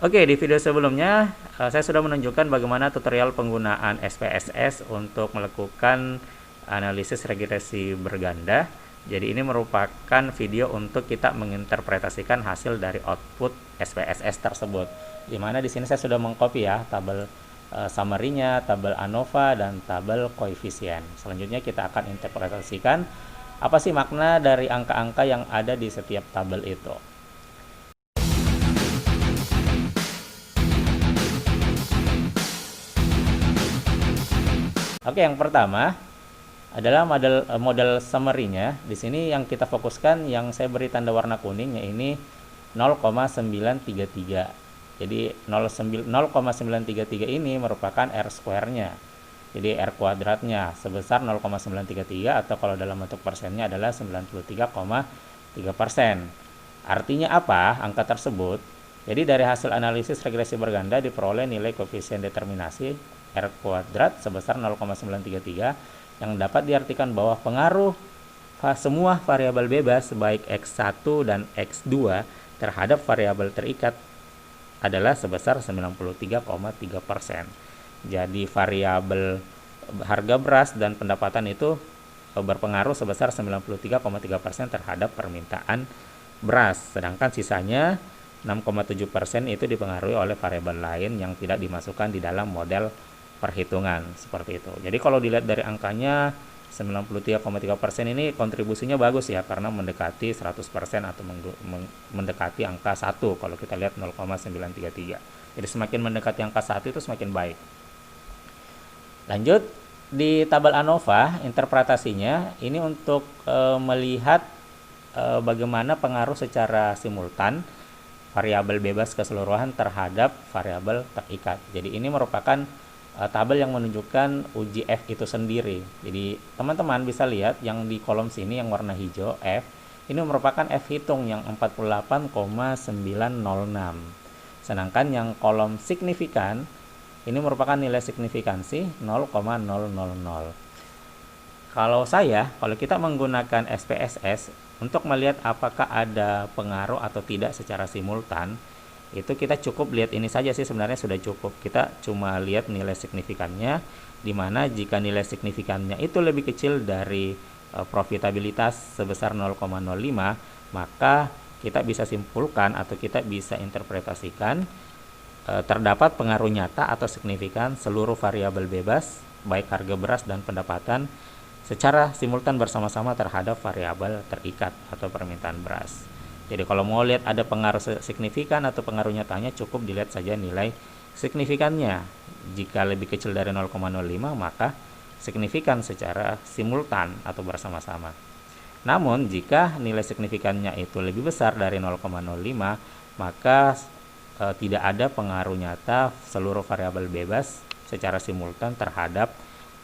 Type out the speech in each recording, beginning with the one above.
Oke, di video sebelumnya saya sudah menunjukkan bagaimana tutorial penggunaan SPSS untuk melakukan analisis regresi berganda. Jadi ini merupakan video untuk kita menginterpretasikan hasil dari output SPSS tersebut. Di mana di sini saya sudah mengcopy ya tabel summary-nya, tabel ANOVA dan tabel koefisien. Selanjutnya kita akan interpretasikan apa sih makna dari angka-angka yang ada di setiap tabel itu. Oke, yang pertama adalah model summary-nya. Di sini yang kita fokuskan, yang saya beri tanda warna kuningnya ini 0,933. Jadi 0,933 ini merupakan R square-nya. Jadi R kuadratnya sebesar 0,933 atau kalau dalam bentuk persennya adalah 93,3%. Artinya apa angka tersebut? Jadi dari hasil analisis regresi berganda diperoleh nilai koefisien determinasi R kuadrat sebesar 0,933 yang dapat diartikan bahwa pengaruh semua variabel bebas baik X1 dan X2 terhadap variabel terikat adalah sebesar 93,3%. Jadi variabel harga beras dan pendapatan itu berpengaruh sebesar 93,3% terhadap permintaan beras, sedangkan sisanya 6,7% itu dipengaruhi oleh variabel lain yang tidak dimasukkan di dalam model perhitungan seperti itu. Jadi kalau dilihat dari angkanya 93,3% ini kontribusinya bagus ya, karena mendekati 100% atau mendekati angka 1 kalau kita lihat 0,933. Jadi semakin mendekati angka 1 itu semakin baik. Lanjut di tabel ANOVA, interpretasinya ini untuk melihat bagaimana pengaruh secara simultan variabel bebas keseluruhan terhadap variabel terikat. Jadi ini merupakan tabel yang menunjukkan uji F itu sendiri. Jadi teman-teman bisa lihat yang di kolom sini yang warna hijau F, ini merupakan F hitung yang 48,906. Sedangkan yang kolom signifikan ini merupakan nilai signifikansi 0,000. Kalau kita menggunakan SPSS untuk melihat apakah ada pengaruh atau tidak secara simultan, itu kita cukup lihat ini saja sih, sebenarnya sudah cukup. Kita cuma lihat nilai signifikannya, dimana jika nilai signifikannya itu lebih kecil dari profitabilitas sebesar 0,05, maka kita bisa simpulkan atau kita bisa interpretasikan terdapat pengaruh nyata atau signifikan seluruh variabel bebas baik harga beras dan pendapatan secara simultan bersama-sama terhadap variabel terikat atau permintaan beras. Jadi kalau mau lihat ada pengaruh signifikan atau pengaruh nyatanya, cukup dilihat saja nilai signifikannya. Jika lebih kecil dari 0,05 maka signifikan secara simultan atau bersama-sama. Namun jika nilai signifikannya itu lebih besar dari 0,05 maka tidak ada pengaruh nyata seluruh variabel bebas secara simultan terhadap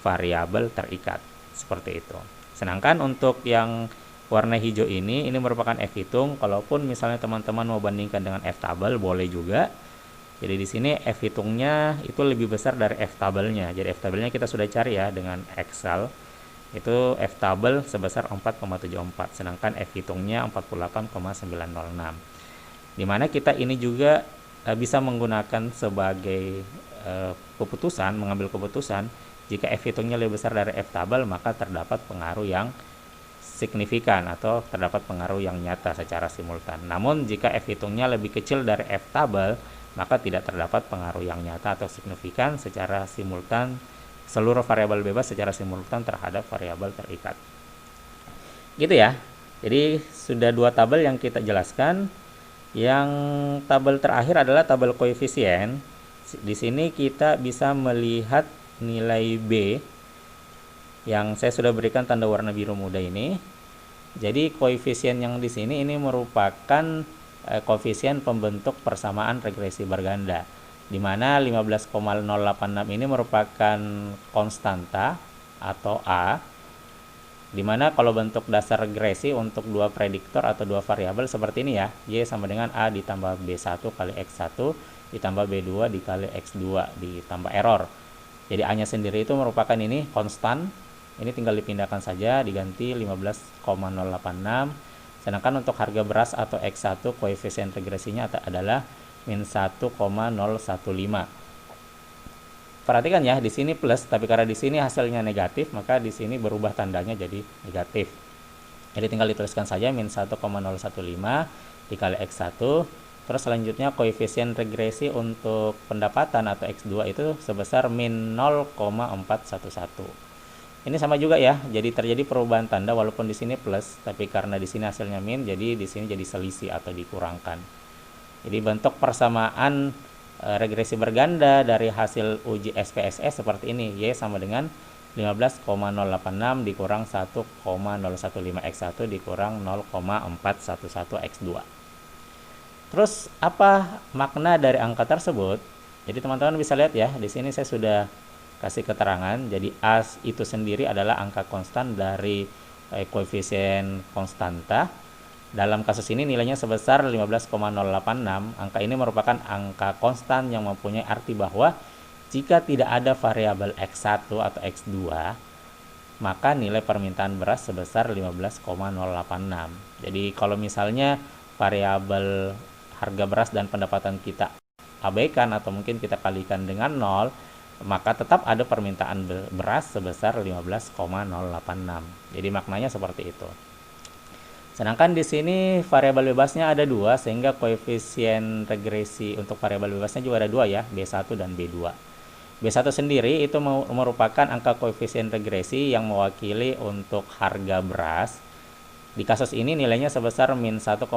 variabel terikat. Seperti itu. Sedangkan untuk yang warna hijau ini merupakan F hitung. Kalaupun misalnya teman-teman mau bandingkan dengan F tabel, boleh juga. Jadi di sini F hitungnya itu lebih besar dari F tabelnya. Jadi F tabelnya kita sudah cari ya dengan Excel. Itu F tabel sebesar 4,74, sedangkan F hitungnya 48,906. Dimana kita ini juga bisa menggunakan sebagai mengambil keputusan. Jika F hitungnya lebih besar dari F tabel, maka terdapat pengaruh yang signifikan atau terdapat pengaruh yang nyata secara simultan. Namun jika F hitungnya lebih kecil dari F tabel, maka tidak terdapat pengaruh yang nyata atau signifikan secara simultan seluruh variabel bebas secara simultan terhadap variabel terikat. Gitu ya. Jadi sudah dua tabel yang kita jelaskan. Yang tabel terakhir adalah tabel koefisien. Di sini kita bisa melihat nilai B yang saya sudah berikan tanda warna biru muda ini. Jadi koefisien yang di sini ini merupakan koefisien pembentuk persamaan regresi berganda, di mana 15,086 ini merupakan konstanta atau A, di mana kalau bentuk dasar regresi untuk dua prediktor atau dua variabel seperti ini ya, Y sama dengan A ditambah B1 kali X1 ditambah B2 dikali X2 ditambah error. Jadi A-nya sendiri itu merupakan ini konstan. Ini tinggal dipindahkan saja, diganti 15,086. Sedangkan untuk harga beras atau X1 koefisien regresinya adalah min 1,015. Perhatikan ya, di sini plus, tapi karena di sini hasilnya negatif, maka di sini berubah tandanya jadi negatif. Jadi tinggal dituliskan saja min 1,015 dikali X1. Terus selanjutnya koefisien regresi untuk pendapatan atau X2 itu sebesar min 0,411. Ini sama juga ya, jadi terjadi perubahan tanda walaupun di sini plus, tapi karena di sini hasilnya min, jadi di sini jadi selisih atau dikurangkan. Jadi bentuk persamaan regresi berganda dari hasil uji SPSS seperti ini. Y sama dengan 15,086 dikurang 1,015 X1 dikurang 0,411 X2. Terus apa makna dari angka tersebut? Jadi teman-teman bisa lihat ya, di sini saya sudah kasih keterangan. Jadi A itu sendiri adalah angka konstan dari koefisien konstanta. Dalam kasus ini nilainya sebesar 15,086. Angka ini merupakan angka konstan yang mempunyai arti bahwa jika tidak ada variabel X1 atau X2, maka nilai permintaan beras sebesar 15,086. Jadi kalau misalnya variabel harga beras dan pendapatan kita abaikan atau mungkin kita kalikan dengan 0, maka tetap ada permintaan beras sebesar 15,086. Jadi maknanya seperti itu. Sedangkan di sini variabel bebasnya ada 2, sehingga koefisien regresi untuk variabel bebasnya juga ada 2 ya, B1 dan B2. B1 sendiri itu merupakan angka koefisien regresi yang mewakili untuk harga beras. Di kasus ini nilainya sebesar min 1,015.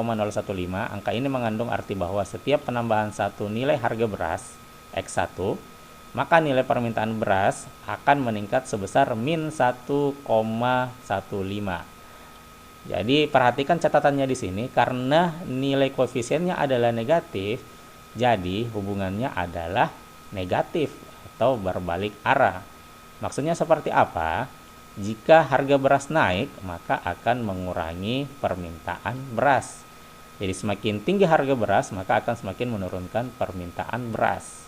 Angka ini mengandung arti bahwa setiap penambahan satu nilai harga beras X1, maka nilai permintaan beras akan meningkat sebesar min 1,15. Jadi perhatikan catatannya di sini, karena nilai koefisiennya adalah negatif, jadi hubungannya adalah negatif atau berbalik arah. Maksudnya seperti apa? Jika harga beras naik, maka akan mengurangi permintaan beras. Jadi semakin tinggi harga beras, maka akan semakin menurunkan permintaan beras.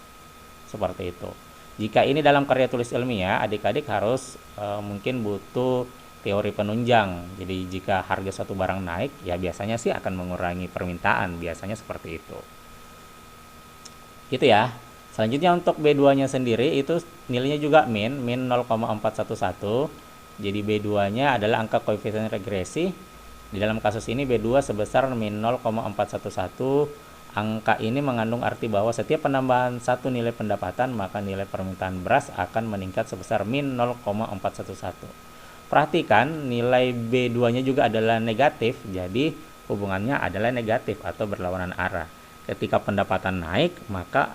Seperti itu. Jika ini dalam karya tulis ilmiah, adik-adik harus mungkin butuh teori penunjang. Jadi jika harga suatu barang naik, ya biasanya sih akan mengurangi permintaan, biasanya seperti itu. Gitu ya. Selanjutnya untuk B2-nya sendiri itu nilainya juga min 0,411. Jadi B2-nya adalah angka koefisien regresi. Di dalam kasus ini B2 sebesar min 0,411. Angka ini mengandung arti bahwa setiap penambahan satu nilai pendapatan, maka nilai permintaan beras akan meningkat sebesar min 0,411. Perhatikan nilai B2-nya juga adalah negatif, jadi hubungannya adalah negatif atau berlawanan arah. Ketika pendapatan naik, maka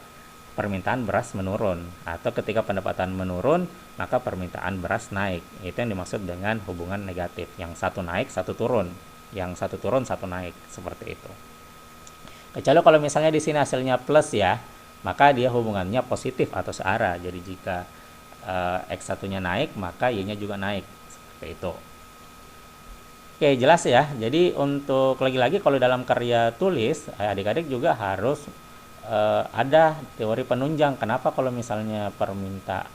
permintaan beras menurun, atau ketika pendapatan menurun, maka permintaan beras naik. Itu yang dimaksud dengan hubungan negatif. Yang satu naik, satu turun. Yang satu turun, satu naik. Seperti itu. Kecuali kalau misalnya di sini hasilnya plus ya, maka dia hubungannya positif atau searah. Jadi jika X1-nya naik, maka Y-nya juga naik. Seperti itu. Oke, jelas ya. Jadi untuk lagi-lagi kalau dalam karya tulis, adik-adik juga harus ada teori penunjang. Kenapa kalau misalnya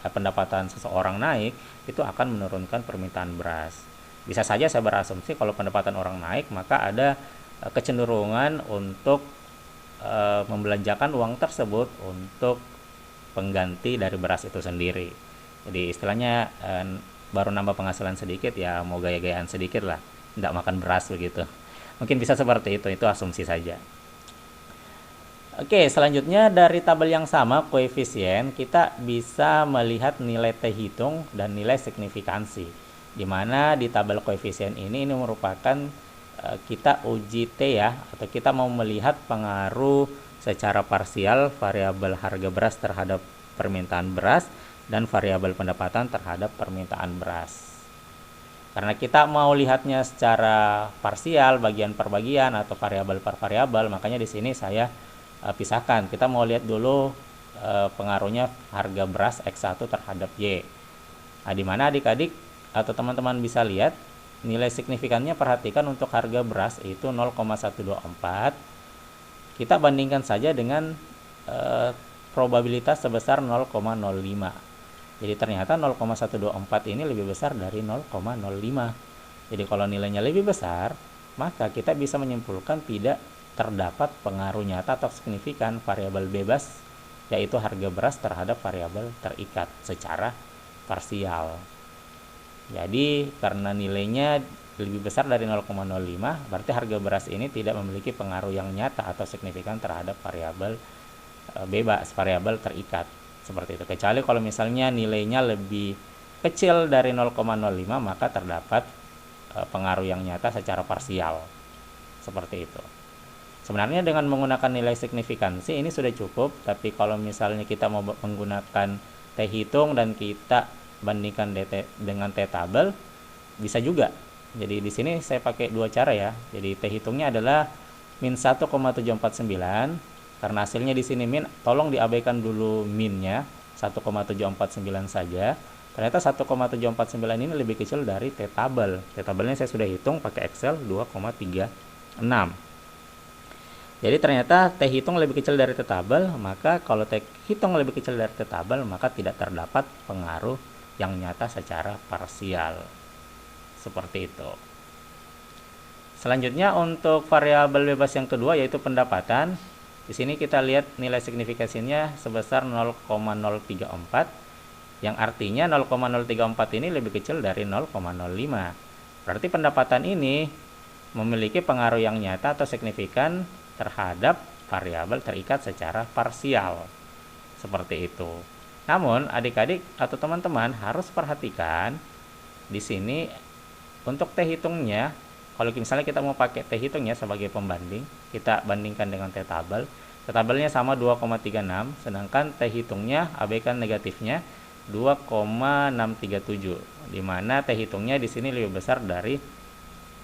pendapatan seseorang naik, itu akan menurunkan permintaan beras. Bisa saja saya berasumsi kalau pendapatan orang naik, maka ada kecenderungan untuk membelanjakan uang tersebut untuk pengganti dari beras itu sendiri. Jadi istilahnya baru nambah penghasilan sedikit, ya mau gaya-gayaan sedikit lah, tidak makan beras begitu. Mungkin bisa seperti itu asumsi saja. Oke, selanjutnya dari tabel yang sama koefisien, kita bisa melihat nilai T hitung dan nilai signifikansi. Di mana di tabel koefisien ini merupakan kita uji T ya, atau kita mau melihat pengaruh secara parsial variabel harga beras terhadap permintaan beras dan variabel pendapatan terhadap permintaan beras. Karena kita mau lihatnya secara parsial, bagian per bagian atau variabel per variabel, makanya di sini saya pisahkan. Kita mau lihat dulu pengaruhnya harga beras X1 terhadap Y. Nah, di mana adik-adik atau teman-teman bisa lihat nilai signifikannya, perhatikan untuk harga beras itu 0,124. Kita bandingkan saja dengan probabilitas sebesar 0,05. Jadi ternyata 0,124 ini lebih besar dari 0,05. Jadi kalau nilainya lebih besar, maka kita bisa menyimpulkan tidak terdapat pengaruh nyata atau signifikan variabel bebas, yaitu harga beras terhadap variabel terikat secara parsial. Jadi karena nilainya lebih besar dari 0,05, berarti harga beras ini tidak memiliki pengaruh yang nyata atau signifikan terhadap variabel bebas, variabel terikat. Seperti itu. Kecuali kalau misalnya nilainya lebih kecil dari 0,05, maka terdapat pengaruh yang nyata secara parsial. Seperti itu. Sebenarnya dengan menggunakan nilai signifikansi ini sudah cukup, tapi kalau misalnya kita mau menggunakan T-hitung dan kita bandingkan dengan T-tabel, bisa juga. Jadi di sini saya pakai dua cara ya. Jadi T-hitungnya adalah min 1,749. Karena hasilnya di sini min, tolong diabaikan dulu minnya, 1,749 saja. Ternyata 1,749 ini lebih kecil dari T-tabel. T-tabelnya saya sudah hitung pakai Excel 2,36. Jadi ternyata T-hitung lebih kecil dari T-tabel, maka kalau T-hitung lebih kecil dari T-tabel, maka tidak terdapat pengaruh yang nyata secara parsial. Seperti itu. Selanjutnya untuk variabel bebas yang kedua yaitu pendapatan. Di sini kita lihat nilai signifikansinya sebesar 0,034, yang artinya 0,034 ini lebih kecil dari 0,05. Berarti pendapatan ini memiliki pengaruh yang nyata atau signifikan terhadap variabel terikat secara parsial. Seperti itu. Namun adik-adik atau teman-teman harus perhatikan di sini untuk T-hitungnya. Kalau misalnya kita mau pakai T-hitungnya sebagai pembanding, kita bandingkan dengan T-tabel. T-tabelnya sama 2,36, sedangkan T-hitungnya abaikan negatifnya 2,637, di mana T-hitungnya di sini lebih besar dari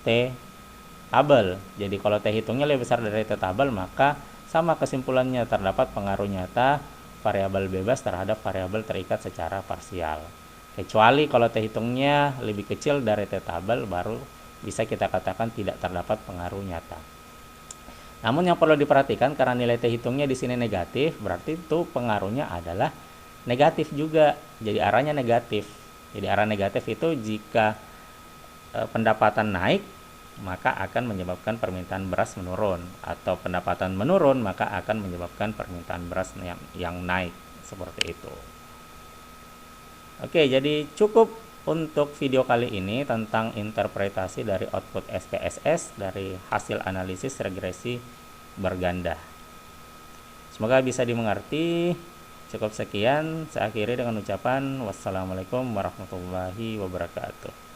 T-tabel. Jadi kalau T-hitungnya lebih besar dari T-tabel, maka sama kesimpulannya, terdapat pengaruh nyata variabel bebas terhadap variabel terikat secara parsial. Kecuali kalau T-hitungnya lebih kecil dari T-tabel, baru bisa kita katakan tidak terdapat pengaruh nyata. Namun yang perlu diperhatikan, karena nilai T-hitungnya di sini negatif, berarti itu pengaruhnya adalah negatif juga. Jadi arahnya negatif. Jadi arah negatif itu jika pendapatan naik, maka akan menyebabkan permintaan beras menurun, atau pendapatan menurun maka akan menyebabkan permintaan beras yang naik. Seperti itu. Oke, jadi cukup untuk video kali ini tentang interpretasi dari output SPSS dari hasil analisis regresi berganda. Semoga bisa dimengerti. Cukup sekian, saya akhiri dengan ucapan wassalamualaikum warahmatullahi wabarakatuh.